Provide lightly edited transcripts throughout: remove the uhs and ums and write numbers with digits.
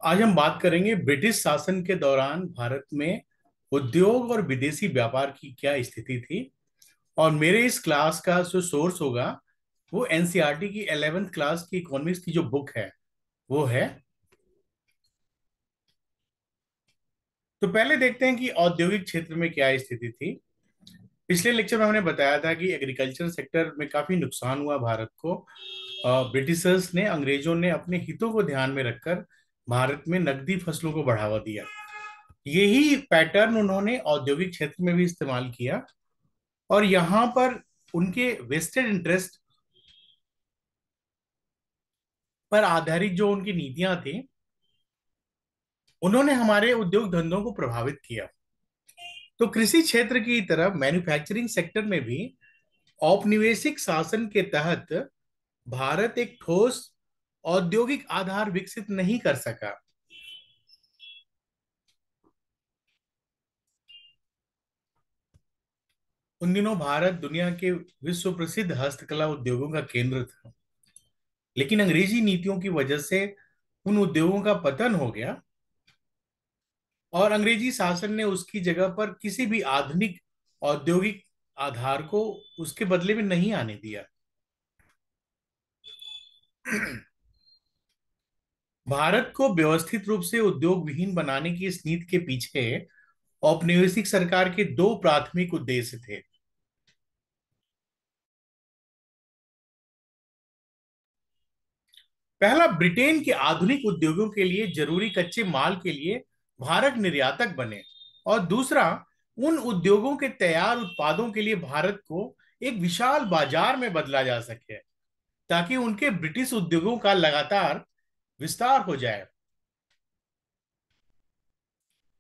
आज हम बात करेंगे ब्रिटिश शासन के दौरान भारत में उद्योग और विदेशी व्यापार की क्या स्थिति थी। और मेरे इस क्लास का जो सोर्स होगा वो एनसीईआरटी की 11th क्लास की इकोनॉमिक्स की जो बुक है वो है। तो पहले देखते हैं कि औद्योगिक क्षेत्र में क्या स्थिति थी। पिछले लेक्चर में हमने बताया था कि एग्रीकल्चर सेक्टर में काफी नुकसान हुआ भारत को। ब्रिटिशर्स ने अंग्रेजों ने अपने हितों को ध्यान में रखकर भारत में नकदी फसलों को बढ़ावा दिया। यही पैटर्न उन्होंने औद्योगिक क्षेत्र में भी इस्तेमाल किया। और यहां पर उनके वेस्टेड इंटरेस्ट पर आधारित जो उनकी नीतियां थी उन्होंने हमारे उद्योग धंधों को प्रभावित किया। तो कृषि क्षेत्र की तरह मैन्युफैक्चरिंग सेक्टर में भी औपनिवेशिक शासन के तहत भारत एक ठोस औद्योगिक आधार विकसित नहीं कर सका। उन दिनों भारत दुनिया के विश्व प्रसिद्ध हस्तकला उद्योगों का केंद्र था, लेकिन अंग्रेजी नीतियों की वजह से उन उद्योगों का पतन हो गया और अंग्रेजी शासन ने उसकी जगह पर किसी भी आधुनिक औद्योगिक आधार को उसके बदले में नहीं आने दिया। भारत को व्यवस्थित रूप से उद्योग विहीन बनाने की इस नीति के पीछे औपनिवेशिक सरकार के दो प्राथमिक उद्देश्य थे। पहला, ब्रिटेन के आधुनिक उद्योगों के लिए जरूरी कच्चे माल के लिए भारत निर्यातक बने। और दूसरा, उन उद्योगों के तैयार उत्पादों के लिए भारत को एक विशाल बाजार में बदला जा सके ताकि उनके ब्रिटिश उद्योगों का लगातार विस्तार हो जाए।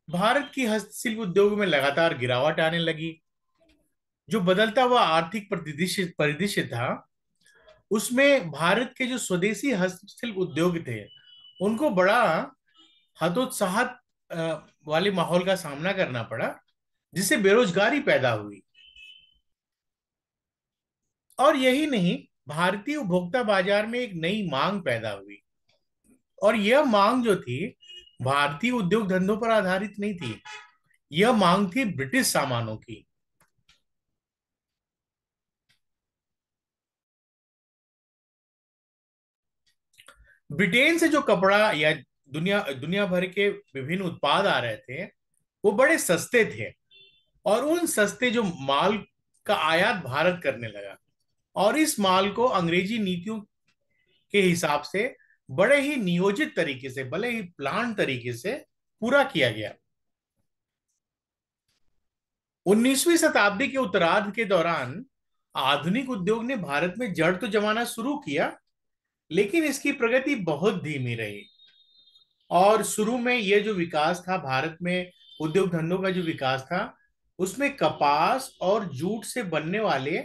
भारत की हस्तशिल्प उद्योग में लगातार गिरावट आने लगी। जो बदलता हुआ आर्थिक परिदृश्य परिदृश्य था उसमें भारत के जो स्वदेशी हस्तशिल्प उद्योग थे उनको बड़ा हतोत्साहत वाले माहौल का सामना करना पड़ा, जिससे बेरोजगारी पैदा हुई। और यही नहीं, भारतीय उपभोक्ता बाजार में एक नई मांग पैदा हुई। और यह मांग जो थी भारतीय उद्योग धंधों पर आधारित नहीं थी, यह मांग थी ब्रिटिश सामानों की। ब्रिटेन से जो कपड़ा या दुनिया दुनिया भर के विभिन्न उत्पाद आ रहे थे वो बड़े सस्ते थे। और उन सस्ते जो माल का आयात भारत करने लगा और इस माल को अंग्रेजी नीतियों के हिसाब से बड़े ही नियोजित तरीके से, बड़े ही प्लान तरीके से पूरा किया गया। 19वीं शताब्दी के उत्तरार्ध के दौरान आधुनिक उद्योग ने भारत में जड़ तो जमाना शुरू किया, लेकिन इसकी प्रगति बहुत धीमी रही। और शुरू में यह जो विकास था भारत में उद्योग धंधों का जो विकास था उसमें कपास और जूट से बनने वाले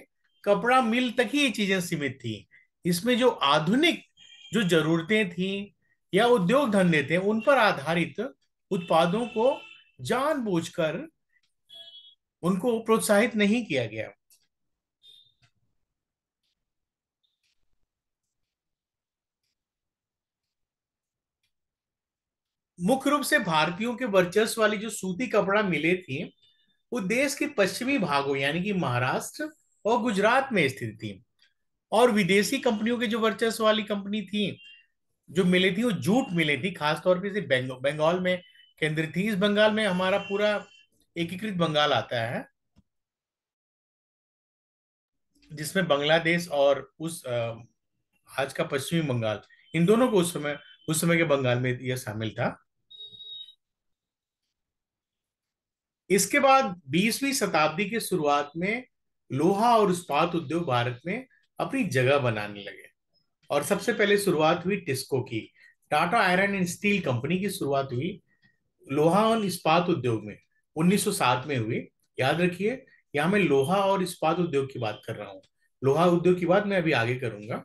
कपड़ा मिल तक ही ये चीजें सीमित थी। इसमें जो आधुनिक जो जरूरतें थी या उद्योग धंधे थे उन पर आधारित उत्पादों को जानबूझकर उनको प्रोत्साहित नहीं किया गया। मुख्य रूप से भारतीयों के वर्चस्व वाली जो सूती कपड़ा मिले थी वो देश के पश्चिमी भागों यानी कि महाराष्ट्र और गुजरात में स्थित थी। और विदेशी कंपनियों के जो वर्चस्व वाली कंपनी थी जो मिली थी वो जूट मिली थी, खासतौर पे से बंगाल में केंद्रित थी। इस बंगाल में हमारा पूरा एकीकृत बंगाल आता है, जिसमें बांग्लादेश और आज का पश्चिमी बंगाल, इन दोनों को उस समय के बंगाल में यह शामिल था। इसके बाद 20वीं शताब्दी की शुरुआत में लोहा और इस्पात उद्योग भारत में अपनी जगह बनाने लगे। और सबसे पहले शुरुआत हुई टिस्को की, Tata iron and steel company की शुरुआत हुई लोहा और इस्पात उद्योग में 1907 में हुई। याद रखिए, यहाँ मैं लोहा और इस्पात उद्योग की बात कर रहा हूँ। लोहा उद्योग की बात मैं अभी आगे करूंगा।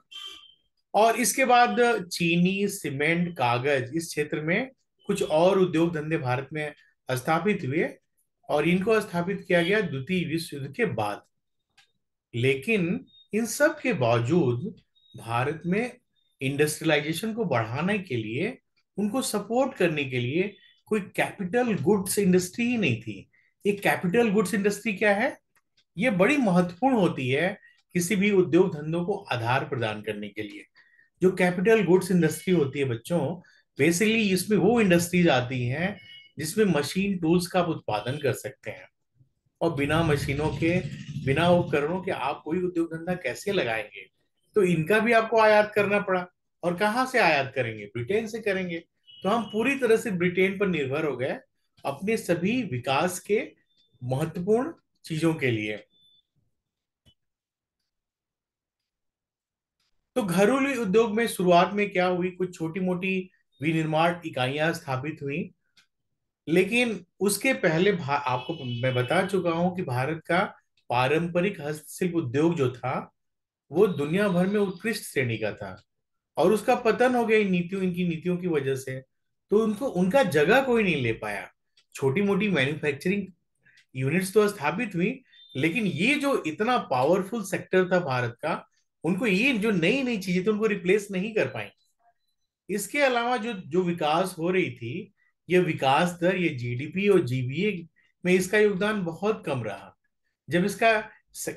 और इसके बाद चीनी, सीमेंट, कागज, इस क्षेत्र में कुछ और उद्योग धंधे भारत में स्थापित हुए और इनको स्थापित किया गया द्वितीय विश्व युद्ध के बाद। लेकिन इन सब के बावजूद भारत में इंडस्ट्रियलाइजेशन को बढ़ाने के लिए उनको सपोर्ट करने के लिए कोई कैपिटल गुड्स इंडस्ट्री ही नहीं थी। ये कैपिटल गुड्स इंडस्ट्री क्या है? ये बड़ी महत्वपूर्ण होती है किसी भी उद्योग धंधों को आधार प्रदान करने के लिए। जो कैपिटल गुड्स इंडस्ट्री होती है बच्चों, बेसिकली इसमें वो इंडस्ट्रीज आती हैं जिसमें मशीन टूल्स का आप उत्पादन कर सकते हैं। और बिना मशीनों के, बिना उपकरणों के आप कोई उद्योग धंधा कैसे लगाएंगे? तो इनका भी आपको आयात करना पड़ा। और कहाँ से आयात करेंगे? ब्रिटेन से करेंगे। तो हम पूरी तरह से ब्रिटेन पर निर्भर हो गए अपने सभी विकास के महत्वपूर्ण चीजों के लिए। तो घरेलू उद्योग में शुरुआत में क्या हुई, कुछ छोटी मोटी विनिर्माण इकाइयां स्थापित हुई। लेकिन उसके पहले आपको मैं बता चुका हूं कि भारत का पारंपरिक हस्तशिल्प उद्योग जो था वो दुनिया भर में उत्कृष्ट श्रेणी का था। और उसका पतन हो गया इनकी नीतियों की वजह से। तो उनको उनका जगह कोई नहीं ले पाया। छोटी मोटी मैन्युफैक्चरिंग यूनिट्स तो स्थापित हुई, लेकिन ये जो इतना पावरफुल सेक्टर था भारत का, उनको ये जो नई नई चीजें थी उनको रिप्लेस नहीं कर पाई। इसके अलावा जो जो विकास हो रही थी, ये विकास दर, ये जीडीपी और जीबीए में इसका योगदान बहुत कम रहा। जब इसका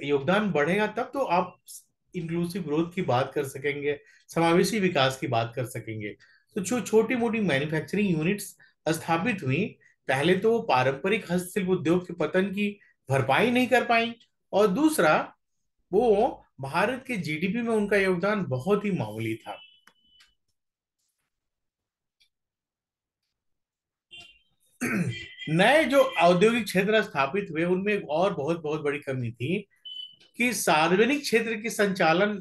योगदान बढ़ेगा तब तो आप इंक्लूसिव ग्रोथ की बात कर सकेंगे, समावेशी विकास की बात कर सकेंगे। तो जो छोटी मोटी मैन्युफैक्चरिंग यूनिट्स स्थापित हुई, पहले तो वो पारंपरिक हस्तशिल्प उद्योग के पतन की भरपाई नहीं कर पाई, और दूसरा वो भारत के जीडीपी में उनका योगदान बहुत ही मामूली था। नए जो औद्योगिक क्षेत्र स्थापित हुए उनमें एक और बहुत बहुत बड़ी कमी थी कि सार्वजनिक क्षेत्र के संचालन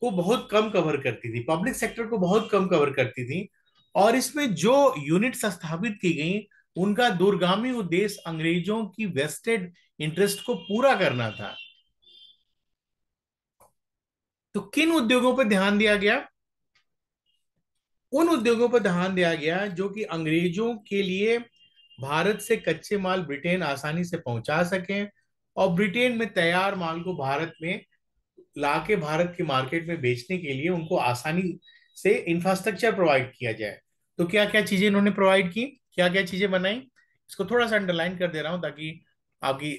को बहुत कम कवर करती थी, पब्लिक सेक्टर को बहुत कम कवर करती थी। और इसमें जो यूनिट्स स्थापित की गई, उनका दूरगामी उद्देश्य अंग्रेजों की वेस्टेड इंटरेस्ट को पूरा करना था। तो किन उद्योगों पर ध्यान दिया गया? उन उद्योगों पर ध्यान दिया गया जो कि अंग्रेजों के लिए भारत से कच्चे माल ब्रिटेन आसानी से पहुंचा सकें, और ब्रिटेन में तैयार माल को भारत में लाके भारत के मार्केट में बेचने के लिए उनको आसानी से इंफ्रास्ट्रक्चर प्रोवाइड किया जाए। तो क्या क्या चीजें इन्होंने प्रोवाइड की, क्या क्या चीजें बनाई, इसको थोड़ा सा अंडरलाइन कर दे रहा हूं ताकि आपकी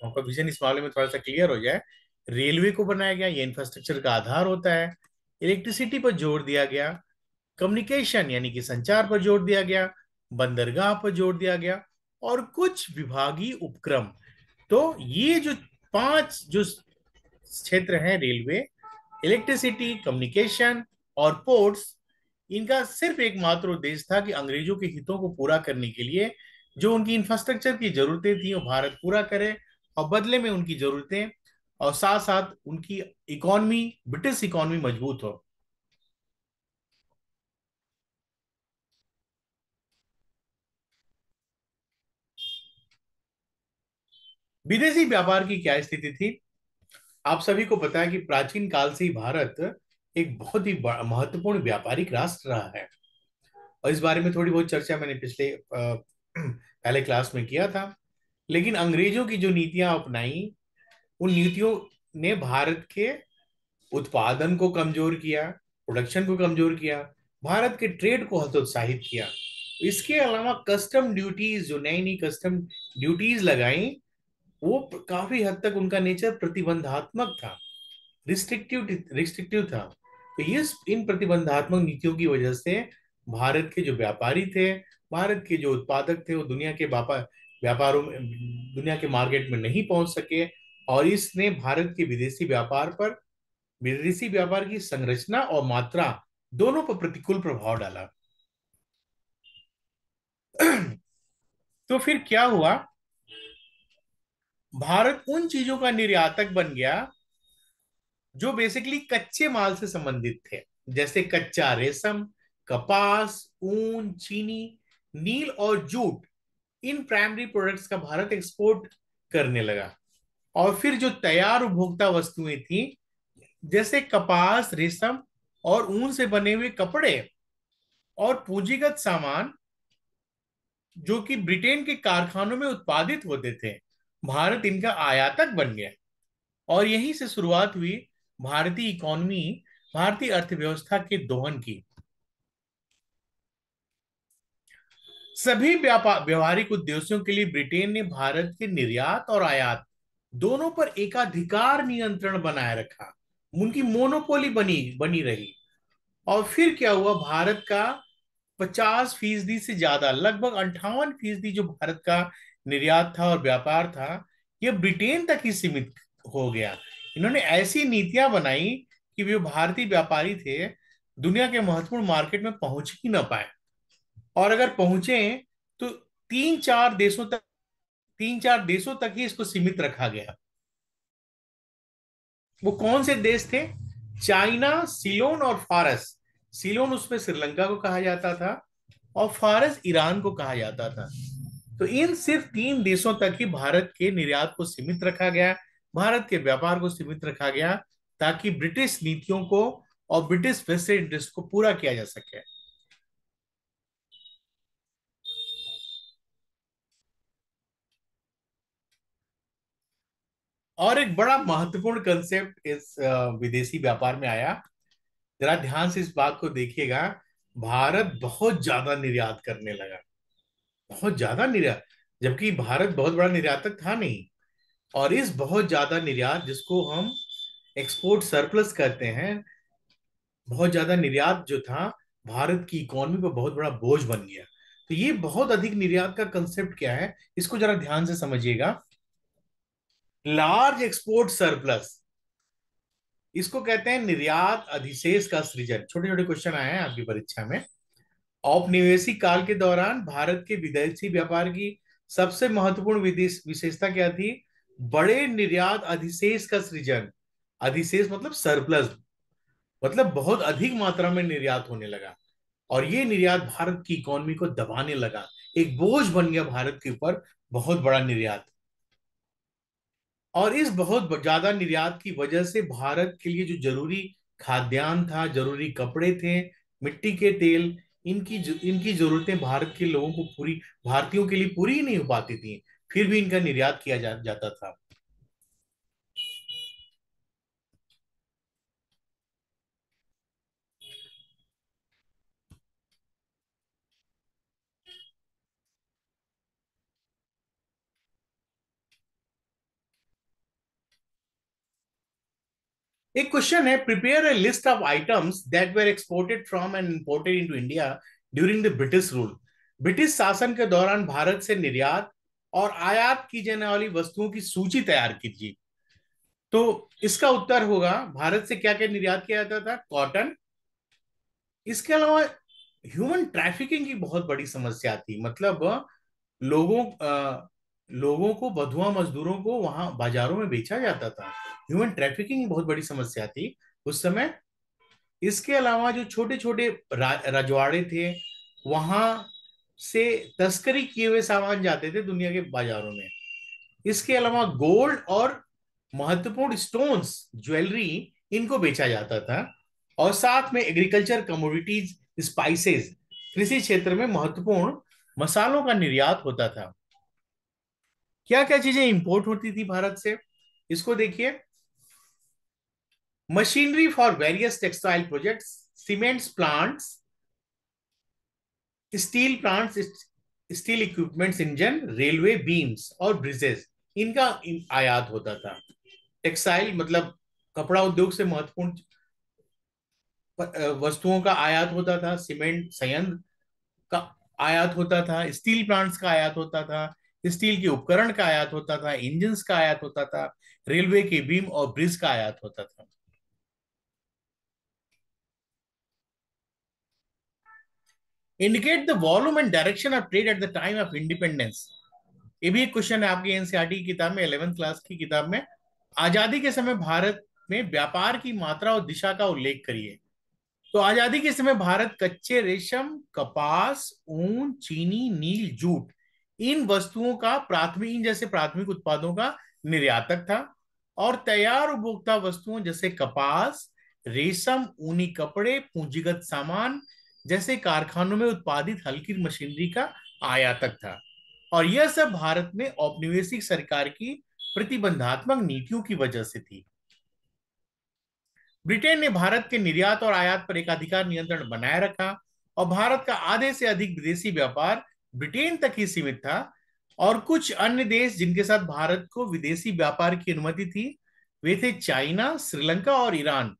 आपका विजन इस मामले में थोड़ा सा क्लियर हो जाए। रेलवे को बनाया गया, ये इंफ्रास्ट्रक्चर का आधार होता है। इलेक्ट्रिसिटी पर जोर दिया गया। कम्युनिकेशन यानी कि संचार पर जोर दिया गया। बंदरगाह पर जोर दिया गया। और कुछ विभागीय उपक्रम। तो ये जो पांच जो क्षेत्र हैं, रेलवे, इलेक्ट्रिसिटी, कम्युनिकेशन और पोर्ट्स, इनका सिर्फ एकमात्र उद्देश्य था कि अंग्रेजों के हितों को पूरा करने के लिए जो उनकी इंफ्रास्ट्रक्चर की जरूरतें थी वो भारत पूरा करे, और बदले में उनकी जरूरतें और साथ साथ उनकी इकोनॉमी, ब्रिटिश इकोनॉमी मजबूत हो। विदेशी व्यापार की क्या स्थिति थी? आप सभी को पता है कि प्राचीन काल से ही भारत एक बहुत ही महत्वपूर्ण व्यापारिक राष्ट्र रहा है। और इस बारे में थोड़ी बहुत चर्चा मैंने पिछले पहले क्लास में किया था। लेकिन अंग्रेजों की जो नीतियां अपनाई, उन नीतियों ने भारत के उत्पादन को कमजोर किया, प्रोडक्शन को कमजोर किया, भारत के ट्रेड को हतोत्साहित किया। इसके अलावा कस्टम ड्यूटीज, जो नई नई कस्टम ड्यूटीज लगाई, वो काफी हद तक उनका नेचर प्रतिबंधात्मक था, रिस्ट्रिक्टिव रिस्ट्रिक्टिव था। तो ये इन प्रतिबंधात्मक नीतियों की वजह से भारत के जो व्यापारी थे, भारत के जो उत्पादक थे, वो दुनिया के व्यापारों में, दुनिया के मार्केट में नहीं पहुंच सके। और इसने भारत के विदेशी व्यापार की संरचना और मात्रा दोनों पर प्रतिकूल प्रभाव डाला। तो फिर क्या हुआ? भारत उन चीजों का निर्यातक बन गया जो बेसिकली कच्चे माल से संबंधित थे, जैसे कच्चा रेशम, कपास, ऊन, चीनी, नील और जूट। इन प्राइमरी प्रोडक्ट्स का भारत एक्सपोर्ट करने लगा। और फिर जो तैयार उपभोक्ता वस्तुएं थी, जैसे कपास, रेशम और ऊन से बने हुए कपड़े और पूंजीगत सामान जो कि ब्रिटेन के कारखानों में उत्पादित होते थे, भारत इनका आयातक बन गया। और यहीं से शुरुआत हुई भारतीय इकोनॉमी, भारतीय अर्थव्यवस्था के दोहन की। सभी व्यापार व्यवहारिक उद्देश्यों के लिए ब्रिटेन ने भारत के निर्यात और आयात दोनों पर एकाधिकार नियंत्रण बनाए रखा। उनकी मोनोपोली बनी बनी रही। और फिर क्या हुआ, भारत का 50% से ज्यादा, लगभग 58% जो भारत का निर्यात था और व्यापार था, यह ब्रिटेन तक ही सीमित हो गया। इन्होंने ऐसी नीतियां बनाई कि जो भारतीय व्यापारी थे, दुनिया के महत्वपूर्ण मार्केट में पहुंच ही ना पाए। और अगर पहुंचे तो तीन चार देशों तक तीन चार देशों तक ही इसको सीमित रखा गया। वो कौन से देश थे? चाइना, सिलोन और फारस। सिलोन उसमें श्रीलंका को कहा जाता था, और फारस ईरान को कहा जाता था। तो इन सिर्फ 3 देशों तक ही भारत के निर्यात को सीमित रखा गया, भारत के व्यापार को सीमित रखा गया, ताकि ब्रिटिश नीतियों को और ब्रिटिश वेस्टेड इंटरेस्ट को पूरा किया जा सके। और एक बड़ा महत्वपूर्ण कंसेप्ट इस विदेशी व्यापार में आया। जरा ध्यान से इस बात को देखिएगा। भारत बहुत ज्यादा निर्यात करने लगा, बहुत ज्यादा निर्यात, जबकि भारत बहुत बड़ा निर्यातक था नहीं। और इस बहुत ज्यादा निर्यात, जिसको हम एक्सपोर्ट सरप्लस कहते हैं, बहुत ज्यादा निर्यात जो था, भारत की इकोनॉमी पर बहुत बड़ा बोझ बन गया। तो ये बहुत अधिक निर्यात का कंसेप्ट क्या है, इसको जरा ध्यान से समझिएगा। लार्ज एक्सपोर्ट सरप्लस, इसको कहते हैं निर्यात अधिशेष का सृजन। छोटे छोटे क्वेश्चन आए हैं आपकी परीक्षा में। औपनिवेशिक काल के दौरान भारत के विदेशी व्यापार की सबसे महत्वपूर्ण विदेश विशेषता क्या थी? बड़े निर्यात अधिशेष का सृजन। अधिशेष मतलब सरप्लस, मतलब बहुत अधिक मात्रा में निर्यात होने लगा। और ये निर्यात भारत की इकोनॉमी को दबाने लगा, एक बोझ बन गया भारत के ऊपर, बहुत बड़ा निर्यात। और इस बहुत ज्यादा निर्यात की वजह से भारत के लिए जो जरूरी खाद्यान्न था, जरूरी कपड़े थे, मिट्टी के तेल, इनकी जरूरतें भारत के लोगों को पूरी, भारतीयों के लिए पूरी ही नहीं हो पाती थी। फिर भी इनका निर्यात किया जाता था। एक क्वेश्चन है, prepare a list of items that were exported from and imported into India during the British rule. British शासन के दौरान भारत से निर्यात और आयात की जाने वाली वस्तुओं की सूची तैयार कीजिए। तो इसका उत्तर होगा, भारत से क्या क्या निर्यात किया जाता था? कॉटन। इसके अलावा ह्यूमन ट्रैफिकिंग की बहुत बड़ी समस्या थी। मतलब लोगों लोगों को, बंधुआ मजदूरों को वहां बाजारों में बेचा जाता था। ह्यूमन ट्रैफिकिंग बहुत बड़ी समस्या थी उस समय। इसके अलावा जो छोटे छोटे रजवाड़े थे, वहां से तस्करी किए हुए सामान जाते थे दुनिया के बाजारों में। इसके अलावा गोल्ड और महत्वपूर्ण स्टोन्स, ज्वेलरी, इनको बेचा जाता था। और साथ में एग्रीकल्चर कमोडिटीज, स्पाइसेस, कृषि क्षेत्र में महत्वपूर्ण मसालों का निर्यात होता था। क्या क्या चीजें इंपोर्ट होती थी भारत से, इसको देखिए। Machinery for various textile projects, cements plants, steel plants, steel equipments, engine, railway beams और ब्रिजेस, इनका आयात होता था। टेक्सटाइल मतलब कपड़ा उद्योग से महत्वपूर्ण वस्तुओं का आयात होता था। सीमेंट संयंत्र का आयात होता था। स्टील प्लांट्स का आयात होता था। स्टील के उपकरण का आयात होता था। इंजन्स का आयात होता था। रेलवे के बीम और ब्रिज का आयात होता था। Indicate the volume and direction of trade at the time of independence. ये भी एक क्वेश्चन है आपकी एनसीईआरटी की किताब में, 11th क्लास की किताब में। आजादी के समय भारत में व्यापार की मात्रा और दिशा का उल्लेख करिए। तो आजादी के समय भारत कच्चे रेशम, कपास, ऊन, चीनी, नील, जूट, इन वस्तुओं का प्राथमिक, इन जैसे प्राथमिक उत्पादों का निर्यातक था। और तैयार उपभोक्ता वस्तुओं जैसे कपास, रेशम, ऊनी कपड़े, पूंजीगत सामान जैसे कारखानों में उत्पादित हल्की मशीनरी का आयातक था। और यह सब भारत में औपनिवेशिक सरकार की प्रतिबंधात्मक नीतियों की वजह से थी। ब्रिटेन ने भारत के निर्यात और आयात पर एकाधिकार नियंत्रण बनाए रखा, और भारत का आधे से अधिक विदेशी व्यापार ब्रिटेन तक ही सीमित था। और कुछ अन्य देश जिनके साथ भारत को विदेशी व्यापार की अनुमति थी, वे थे चाइना, श्रीलंका और ईरान।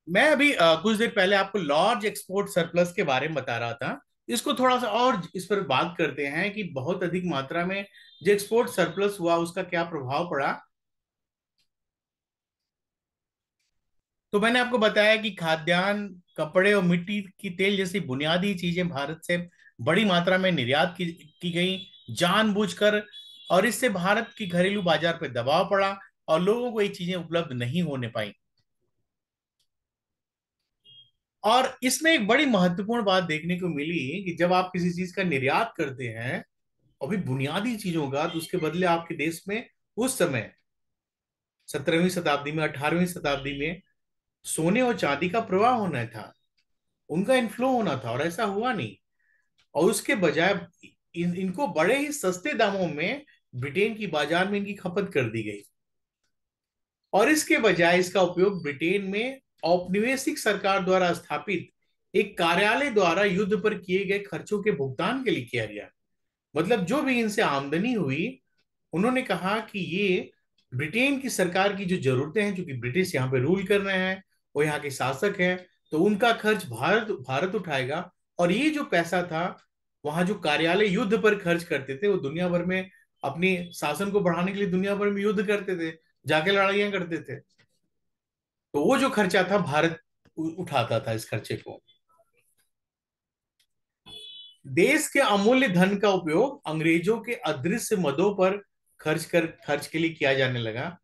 मैं अभी कुछ देर पहले आपको लार्ज एक्सपोर्ट सरप्लस के बारे में बता रहा था। इसको थोड़ा सा और इस पर बात करते हैं कि बहुत अधिक मात्रा में जो एक्सपोर्ट सरप्लस हुआ उसका क्या प्रभाव पड़ा। तो मैंने आपको बताया कि खाद्यान्न, कपड़े और मिट्टी की तेल जैसी बुनियादी चीजें भारत से बड़ी मात्रा में निर्यात की गई जानबूझकर। और इससे भारत की घरेलू बाजार पर दबाव पड़ा और लोगों को ये चीजें उपलब्ध नहीं होने पाई। और इसमें एक बड़ी महत्वपूर्ण बात देखने को मिली कि जब आप किसी चीज का निर्यात करते हैं, अभी बुनियादी चीजों का, तो उसके बदले आपके देश में उस समय 17वीं शताब्दी में, 18वीं शताब्दी में सोने और चांदी का प्रवाह होना था, उनका इनफ्लो होना था, और ऐसा हुआ नहीं। और उसके बजाय इनको बड़े ही सस्ते दामों में ब्रिटेन की बाजार में इनकी खपत कर दी गई। और इसके बजाय इसका उपयोग ब्रिटेन में औपनिवेशिक सरकार द्वारा स्थापित एक कार्यालय द्वारा युद्ध पर किए गए खर्चों के भुगतान के लिए किया गया। मतलब जो भी इनसे आमदनी हुई, उन्होंने कहा कि ये ब्रिटेन की सरकार की जो जरूरतें हैं, क्योंकि ब्रिटिश यहाँ पे रूल कर रहे हैं, वो यहाँ के शासक हैं, तो उनका खर्च भारत भारत उठाएगा। और ये जो पैसा था, वहां जो कार्यालय युद्ध पर खर्च करते थे, वो दुनिया भर में अपनी शासन को बढ़ाने के लिए दुनिया भर में युद्ध करते थे, जाके लड़ाइयां करते थे। तो वो जो खर्चा था, भारत उठाता था इस खर्चे को। देश के अमूल्य धन का उपयोग अंग्रेजों के अदृश्य मदों पर खर्च के लिए किया जाने लगा।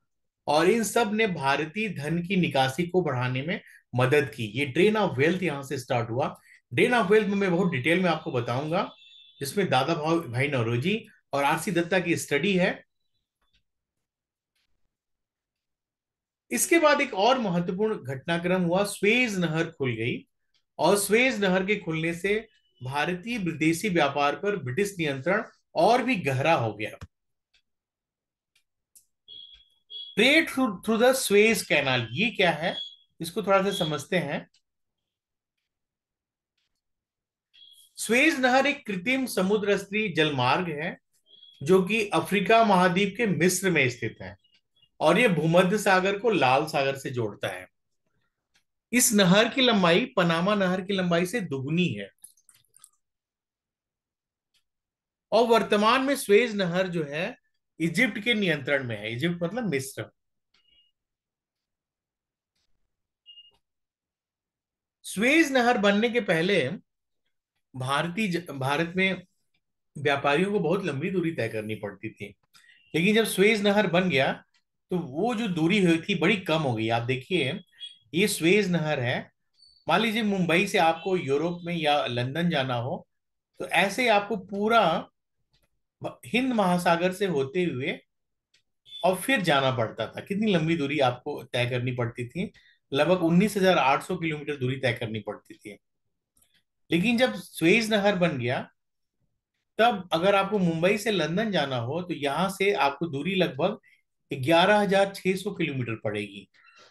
और इन सब ने भारतीय धन की निकासी को बढ़ाने में मदद की। ये ड्रेन ऑफ वेल्थ यहां से स्टार्ट हुआ। ड्रेन ऑफ वेल्थ में मैं बहुत डिटेल में आपको बताऊंगा, जिसमें दादा भाई नौरोजी और आरसी दत्ता की स्टडी है। इसके बाद एक और महत्वपूर्ण घटनाक्रम हुआ, स्वेज नहर खुल गई। और स्वेज नहर के खुलने से भारतीय विदेशी व्यापार पर ब्रिटिश नियंत्रण और भी गहरा हो गया। Trade through through the Suez canal, ये क्या है, इसको थोड़ा सा समझते हैं। स्वेज नहर एक कृत्रिम समुद्र स्तरीय जलमार्ग है, जो कि अफ्रीका महाद्वीप के मिस्र में स्थित है। और ये भूमध्य सागर को लाल सागर से जोड़ता है। इस नहर की लंबाई पनामा नहर की लंबाई से दुगनी है। और वर्तमान में स्वेज नहर जो है, इजिप्ट के नियंत्रण में है। इजिप्ट मतलब मिस्र। स्वेज नहर बनने के पहले भारत में व्यापारियों को बहुत लंबी दूरी तय करनी पड़ती थी। लेकिन जब स्वेज नहर बन गया, तो वो जो दूरी हुई थी बड़ी कम हो गई। आप देखिए, ये स्वेज नहर है। मान लीजिए मुंबई से आपको यूरोप में या लंदन जाना हो, तो ऐसे ही आपको पूरा हिंद महासागर से होते हुए और फिर जाना पड़ता था। कितनी लंबी दूरी आपको तय करनी पड़ती थी, लगभग 19,800 किलोमीटर दूरी तय करनी पड़ती थी। लेकिन जब स्वेज नहर बन गया, तब अगर आपको मुंबई से लंदन जाना हो, तो यहां से आपको दूरी लगभग 11,600 किलोमीटर पड़ेगी।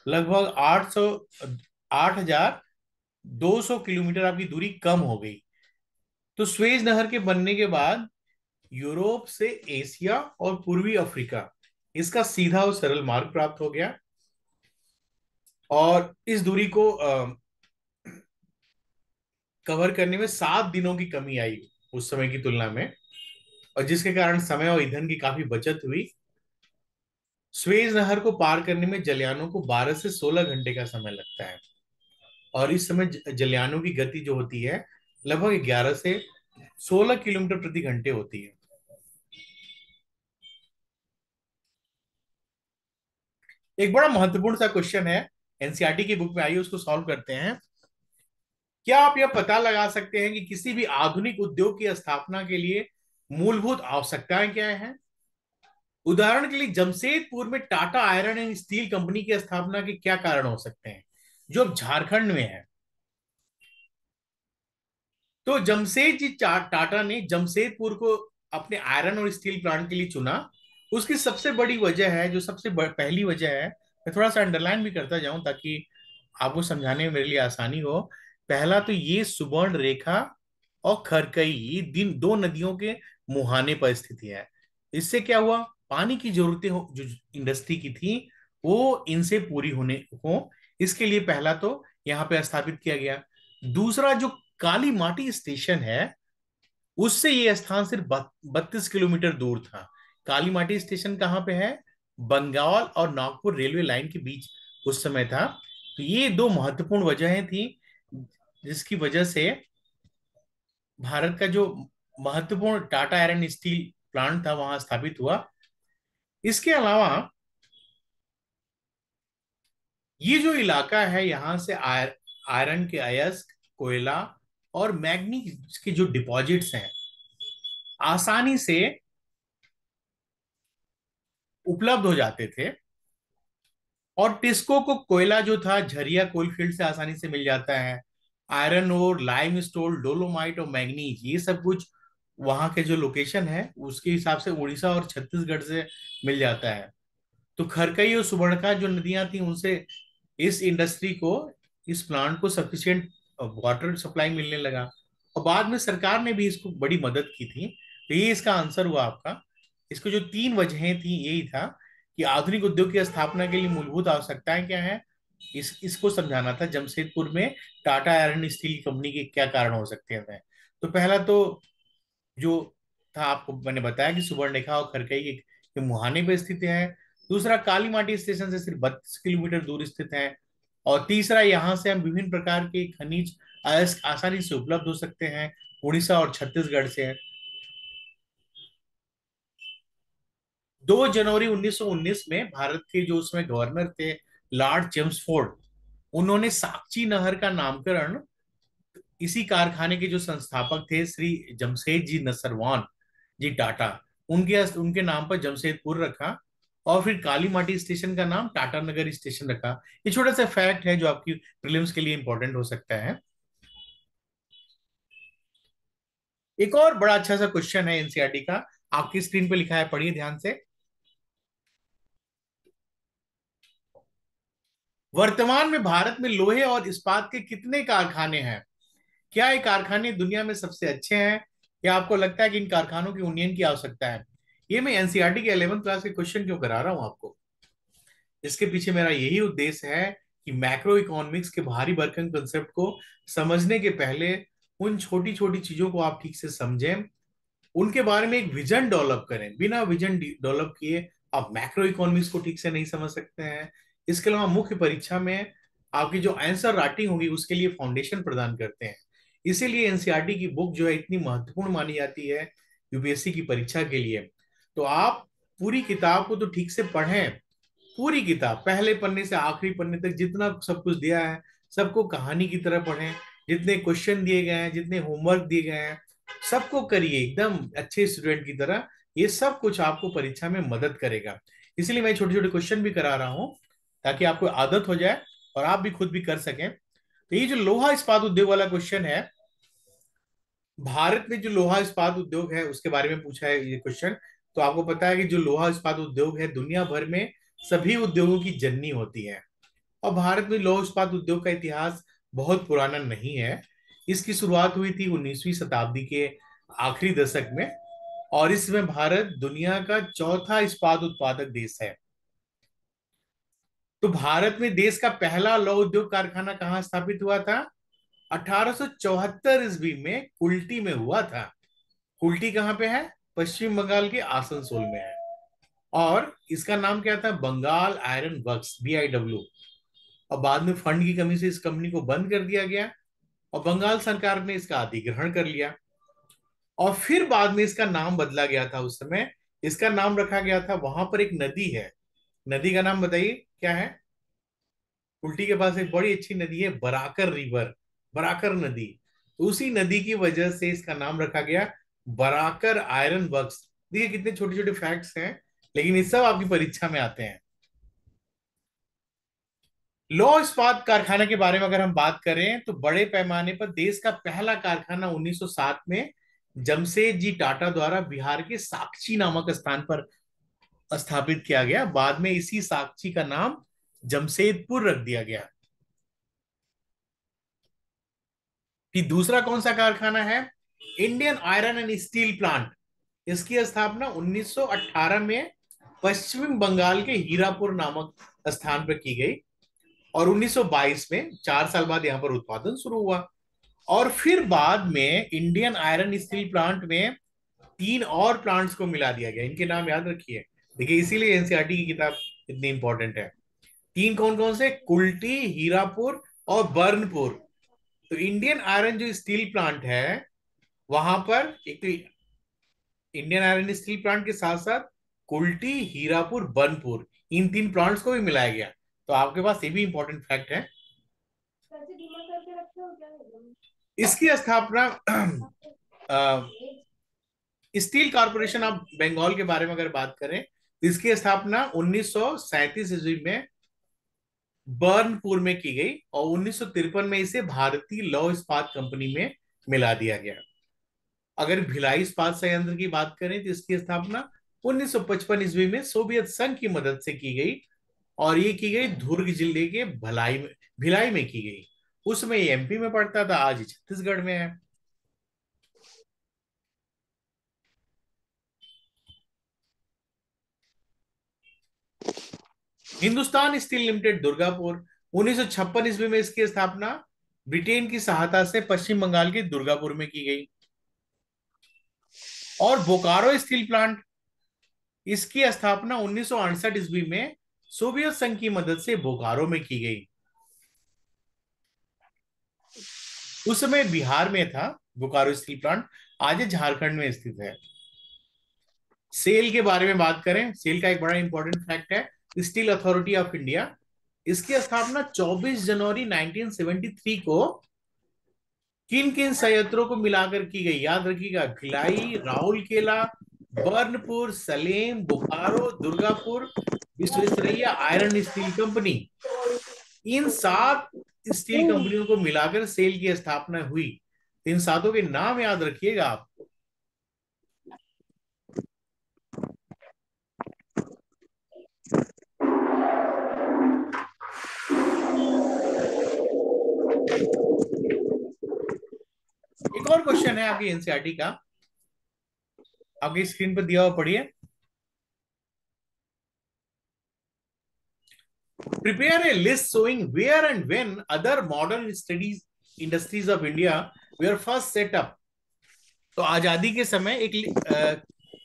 लगभग 8,200 किलोमीटर आपकी दूरी कम हो गई। तो स्वेज नहर के बनने के बाद यूरोप से एशिया और पूर्वी अफ्रीका, इसका सीधा और सरल मार्ग प्राप्त हो गया। और इस दूरी को कवर करने में 7 दिनों की कमी आई उस समय की तुलना में, और जिसके कारण समय और ईंधन की काफी बचत हुई। स्वेज नहर को पार करने में जलयानों को 12 से 16 घंटे का समय लगता है। और इस समय जलयानों की गति जो होती है, लगभग 11 से 16 किलोमीटर प्रति घंटे होती है। एक बड़ा महत्वपूर्ण सा क्वेश्चन है, एनसीईआरटी की बुक में आई है, उसको सॉल्व करते हैं। क्या आप यह पता लगा सकते हैं कि किसी भी आधुनिक उद्योग की स्थापना के लिए मूलभूत आवश्यकताएं क्या हैं? उदाहरण के लिए जमशेदपुर में Tata iron and steel company की स्थापना के क्या कारण हो सकते हैं? जो अब झारखंड में है। तो जमशेदजी टाटा ने जमशेदपुर को अपने आयरन और स्टील प्लांट के लिए चुना। उसकी सबसे बड़ी वजह है, जो सबसे पहली वजह है, मैं थोड़ा सा अंडरलाइन भी करता जाऊं ताकि आपको समझाने में मेरे लिए आसानी हो। पहला तो ये सुवर्ण रेखा और खरकई, ये दिन दो नदियों के मुहाने पर स्थित है। इससे क्या हुआ, पानी की जरूरतें जो इंडस्ट्री की थी वो इनसे पूरी होने हो, इसके लिए पहला तो यहाँ पे स्थापित किया गया। दूसरा, जो काली माटी स्टेशन है, उससे ये स्थान सिर्फ 32 किलोमीटर दूर था। काली माटी स्टेशन कहाँ पे है? बंगाल और नागपुर रेलवे लाइन के बीच उस समय था। तो ये दो महत्वपूर्ण वजहें थी जिसकी वजह से भारत का जो महत्वपूर्ण टाटा आयरन स्टील प्लांट था वहां स्थापित हुआ। इसके अलावा ये जो इलाका है, यहाँ से आयरन के अयस्क, कोयला और मैग्नीज के जो डिपॉजिट्स हैं आसानी से उपलब्ध हो जाते थे। और टिस्को को कोयला जो था झरिया कोलफील्ड से आसानी से मिल जाता है। आयरन और लाइम स्टोन, डोलोमाइट और मैग्नीज, ये सब कुछ वहां के जो लोकेशन है उसके हिसाब से उड़ीसा और छत्तीसगढ़ से मिल जाता है। तो खरकई और सुवर्णका जो नदियां थी उनसे इस इंडस्ट्री को, इस प्लांट को सफिशिएंट वाटर सप्लाई मिलने लगा। और बाद में सरकार ने भी इसको बड़ी मदद की थी। तो ये इसका आंसर हुआ आपका। इसको जो तीन वजहें थी यही था कि आधुनिक उद्योग की स्थापना के लिए मूलभूत आवश्यकताएं क्या है, इसको समझाना था। जमशेदपुर में टाटा आयरन स्टील कंपनी के क्या कारण हो सकते हैं। तो पहला तो जो था आपको मैंने बताया कि सुवर्णरेखा और खरकई के मुहाने पर स्थित है। दूसरा, काली माटी स्टेशन से सिर्फ 32 किलोमीटर दूर स्थित है। और तीसरा, यहाँ से हम विभिन्न प्रकार के खनिज अयस्क आसानी से उपलब्ध हो सकते हैं उड़ीसा और छत्तीसगढ़ से। 2 जनवरी 1919 में भारत के जो उसमें गवर्नर थे, लॉर्ड चेम्सफोर्ड, उन्होंने साकची नहर का नामकरण इसी कारखाने के जो संस्थापक थे श्री जमशेद जी नसरवान जी टाटा, उनके उनके नाम पर जमशेदपुर रखा। और फिर काली माटी स्टेशन का नाम टाटा नगर स्टेशन रखा। ये छोटा सा फैक्ट है जो आपकी प्रीलिम्स के लिए इंपॉर्टेंट हो सकता है। एक और बड़ा अच्छा सा क्वेश्चन है एनसीईआरटी का, आपकी स्क्रीन पे लिखा है, पढ़िए ध्यान से। वर्तमान में भारत में लोहे और इस्पात के कितने कारखाने हैं? क्या ये कारखाने दुनिया में सबसे अच्छे हैं, या आपको लगता है कि इन कारखानों की उन्नयन की आवश्यकता है? ये मैं एनसीईआरटी के 11वीं क्लास के क्वेश्चन क्यों करा रहा हूं आपको, इसके पीछे मेरा यही उद्देश्य है कि मैक्रो इकोनॉमिक्स के भारी भरकम कंसेप्ट को समझने के पहले उन छोटी छोटी चीजों को आप ठीक से समझें, उनके बारे में एक विजन डेवलप करें। बिना विजन डेवलप किए आप मैक्रो इकोनॉमिक्स को ठीक से नहीं समझ सकते हैं। इसके अलावा मुख्य परीक्षा में आपकी जो आंसर राइटिंग होगी उसके लिए फाउंडेशन प्रदान करते हैं। इसीलिए एनसीईआरटी की बुक जो है इतनी महत्वपूर्ण मानी जाती है यूपीएससी की परीक्षा के लिए। तो आप पूरी किताब को तो ठीक से पढ़ें, पूरी किताब पहले पन्ने से आखिरी पन्ने तक जितना सब कुछ दिया है सबको कहानी की तरह पढ़ें। जितने क्वेश्चन दिए गए हैं, जितने होमवर्क दिए गए हैं, सबको करिए एकदम अच्छे स्टूडेंट की तरह। ये सब कुछ आपको परीक्षा में मदद करेगा। इसलिए मैं छोटे छोटे क्वेश्चन भी करा रहा हूँ ताकि आपको आदत हो जाए और आप भी खुद भी कर सकें। तो ये जो लोहा इस्पात उद्योग वाला क्वेश्चन है, भारत में जो लोहा इस्पात उद्योग है उसके बारे में पूछा है ये क्वेश्चन। तो आपको पता है कि जो लोहा इस्पात उद्योग है दुनिया भर में सभी उद्योगों की जननी होती है। और भारत में लौह इस्पात उद्योग का इतिहास बहुत पुराना नहीं है। इसकी शुरुआत हुई थी 19वीं शताब्दी के आखिरी दशक में। और इसमें भारत दुनिया का चौथा इस्पात उत्पादक देश है। तो भारत में देश का पहला लौह उद्योग कारखाना कहाँ स्थापित हुआ था? 1874 ईस्वी में कुल्टी में हुआ था। कुल्टी कहाँ पे है? पश्चिम बंगाल के आसनसोल में है। और इसका नाम क्या था? Bengal iron works, BIW। और बाद में फंड की कमी से इस कंपनी को बंद कर दिया गया और बंगाल सरकार ने इसका अधिग्रहण कर लिया। और फिर बाद में इसका नाम बदला गया था। उस समय इसका नाम रखा गया था, वहां पर एक नदी है, नदी का नाम बताइए क्या है? उल्टी के पास एक बड़ी अच्छी नदी है, बराकर रिवर, बराकर नदी। तो उसी नदी की वजह से इसका नाम रखा गया बराकर आयरन वर्क्स। देखिए कितने छोटे छोटे फैक्ट्स हैं, लेकिन ये सब आपकी परीक्षा में आते हैं। लौह इस्पात कारखाना के बारे में अगर हम बात करें तो बड़े पैमाने पर देश का पहला कारखाना 1907 में जमशेदजी टाटा द्वारा बिहार के साकची नामक स्थान पर स्थापित किया गया। बाद में इसी साकची का नाम जमशेदपुर रख दिया गया। फिर दूसरा कौन सा कारखाना है? Indian iron and steel plant. इसकी स्थापना 1918 में पश्चिम बंगाल के हीरापुर नामक स्थान पर की गई और 1922 में 4 साल बाद यहां पर उत्पादन शुरू हुआ। और फिर बाद में इंडियन आयरन स्टील प्लांट में 3 और प्लांट्स को मिला दिया गया। इनके नाम याद रखिए, देखिए इसीलिए एनसीईआरटी की किताब इतनी इंपॉर्टेंट है। 3 कौन कौन से? कुल्टी, हीरापुर और बर्नपुर। तो इंडियन आयरन जो स्टील प्लांट है वहां पर एक तो इंडियन आयरन स्टील प्लांट के साथ साथ कुल्टी, हीरापुर, बर्नपुर, इन 3 प्लांट्स को भी मिलाया गया। तो आपके पास ये भी इंपॉर्टेंट फैक्ट है। इसकी स्थापना स्टील कॉर्पोरेशन ऑफ बंगाल के बारे में अगर बात करें तो इसकी स्थापना 1937 ईस्वी में बर्नपुर में की गई और 1953 में इसे भारतीय लौह इस्पात कंपनी में मिला दिया गया। अगर भिलाई इस्पात संयंत्र की बात करें तो इसकी स्थापना 1955 ईस्वी में सोवियत संघ की मदद से की गई और ये की गई दुर्ग जिले के भिलाई में की गई। उसमें ये एमपी में पड़ता था, आज छत्तीसगढ़ में है। हिंदुस्तान स्टील लिमिटेड दुर्गापुर, 1956 ईस्वी में इसकी स्थापना ब्रिटेन की सहायता से पश्चिम बंगाल के दुर्गापुर में की गई। और बोकारो स्टील प्लांट, इसकी स्थापना 1968 ईस्वी में सोवियत संघ की मदद से बोकारो में की गई। उस समय बिहार में था बोकारो स्टील प्लांट, आज झारखंड में स्थित है। सेल के बारे में बात करें, सेल का एक बड़ा इंपॉर्टेंट फैक्ट है स्टील अथॉरिटी ऑफ इंडिया। इसकी स्थापना 24 जनवरी 1973 को किन किन संयंत्रों को मिलाकर की गई? याद रखिएगा, Bhilai, Rourkela, Burnpur, Salem, Bokaro, Durgapur, Visvesvaraya iron steel company. इन 7 स्टील कंपनियों को मिलाकर सेल की स्थापना हुई। इन 7 के नाम याद रखिएगा आप। एक और क्वेश्चन है आपकी एनसीईआरटी का, आपकी स्क्रीन पर दिया हुआ, पढ़िए। Prepare a list showing where and when other modern studies industries of India were first set up। तो आजादी के समय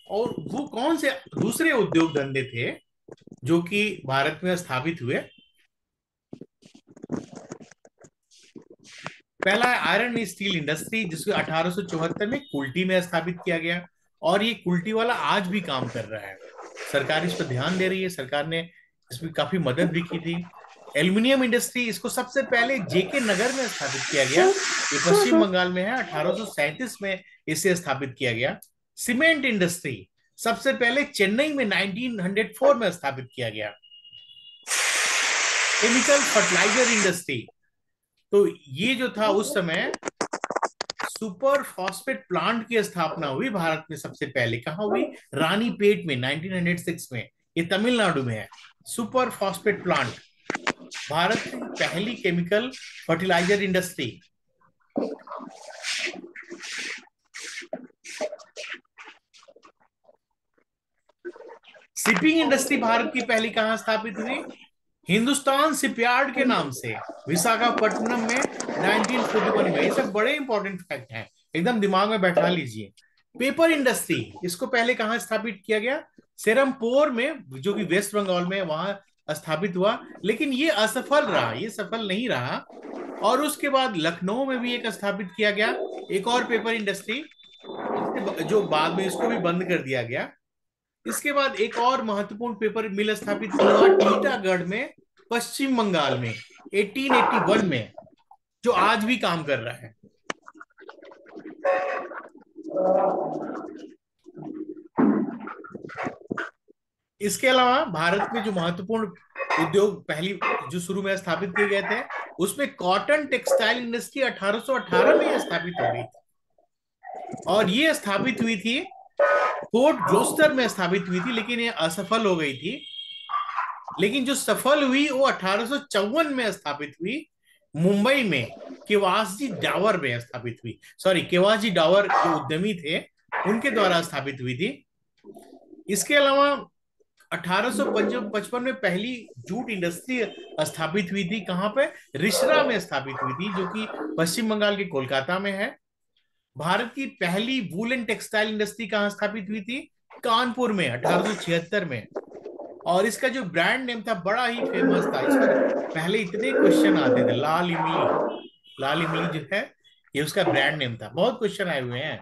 और वो कौन से दूसरे उद्योग धंधे थे जो कि भारत में स्थापित हुए? पहला है आयरन स्टील इंडस्ट्री, जिसको 1874 में कुल्टी में स्थापित किया गया और ये कुल्टी वाला आज भी काम कर रहा है। सरकार इस पर ध्यान दे रही है, सरकार ने इसमें काफी मदद भी की थी। एल्यूमिनियम इंडस्ट्री, इसको सबसे पहले जेके नगर में स्थापित किया गया, ये पश्चिम बंगाल में है, 1837 में इसे स्थापित किया गया। सीमेंट इंडस्ट्री सबसे पहले चेन्नई में 1904 में स्थापित किया गया। केमिकल फर्टिलाइजर इंडस्ट्री, तो ये जो था उस समय सुपर फॉस्फेट प्लांट की स्थापना हुई भारत में सबसे पहले। कहां हुई? रानीपेट में 1906 में, ये तमिलनाडु में है। सुपर फॉस्फेट प्लांट भारत की पहली chemical fertiliser industry. Shipping industry Bharat की पहली कहां स्थापित हुई? हिंदुस्तान शिपयार्ड के नाम से विशाखापट्टनम में 1941 में। ये सब बड़े इंपॉर्टेंट फैक्ट हैं, एकदम दिमाग में बैठा लीजिए। पेपर इंडस्ट्री, इसको पहले कहां स्थापित किया गया? सेरमपुर में, जो कि वेस्ट बंगाल में, वहां स्थापित हुआ, लेकिन ये असफल रहा, ये सफल नहीं रहा। और उसके बाद लखनऊ में भी एक स्थापित किया गया, एक और पेपर इंडस्ट्री, जो बाद में इसको भी बंद कर दिया गया। इसके बाद एक और महत्वपूर्ण पेपर मिल स्थापित हुआ टीटागढ़ में, पश्चिम बंगाल में, 1881 में, जो आज भी काम कर रहा है। इसके अलावा भारत में जो महत्वपूर्ण उद्योग पहली जो शुरू में स्थापित किए गए थे, उसमें कॉटन टेक्सटाइल इंडस्ट्री 1818 में स्थापित हो गई थी, और ये स्थापित हुई थी फोर्ट ग्लोस्टर में स्थापित हुई थी, लेकिन ये असफल हो गई थी। लेकिन जो सफल हुई वो 1854 में स्थापित हुई, मुंबई में केवासजी डावर में स्थापित हुई। सॉरी, केवासजी डावर जो उद्यमी थे उनके द्वारा स्थापित हुई थी। इसके अलावा 1855 में पहली जूट इंडस्ट्री स्थापित हुई थी। कहां पे? रिश्रा में स्थापित हुई थी, जो कि पश्चिम बंगाल के कोलकाता में है। भारत की पहली वूल एंड टेक्सटाइल इंडस्ट्री कहां स्थापित हुई थी? कानपुर में, 1876 में। और इसका जो ब्रांड नेम था बड़ा ही फेमस था, इस पर पहले इतने क्वेश्चन आते थे। लाल इमली, लाल इमली जो है ये उसका ब्रांड नेम था। बहुत क्वेश्चन आए हुए हैं।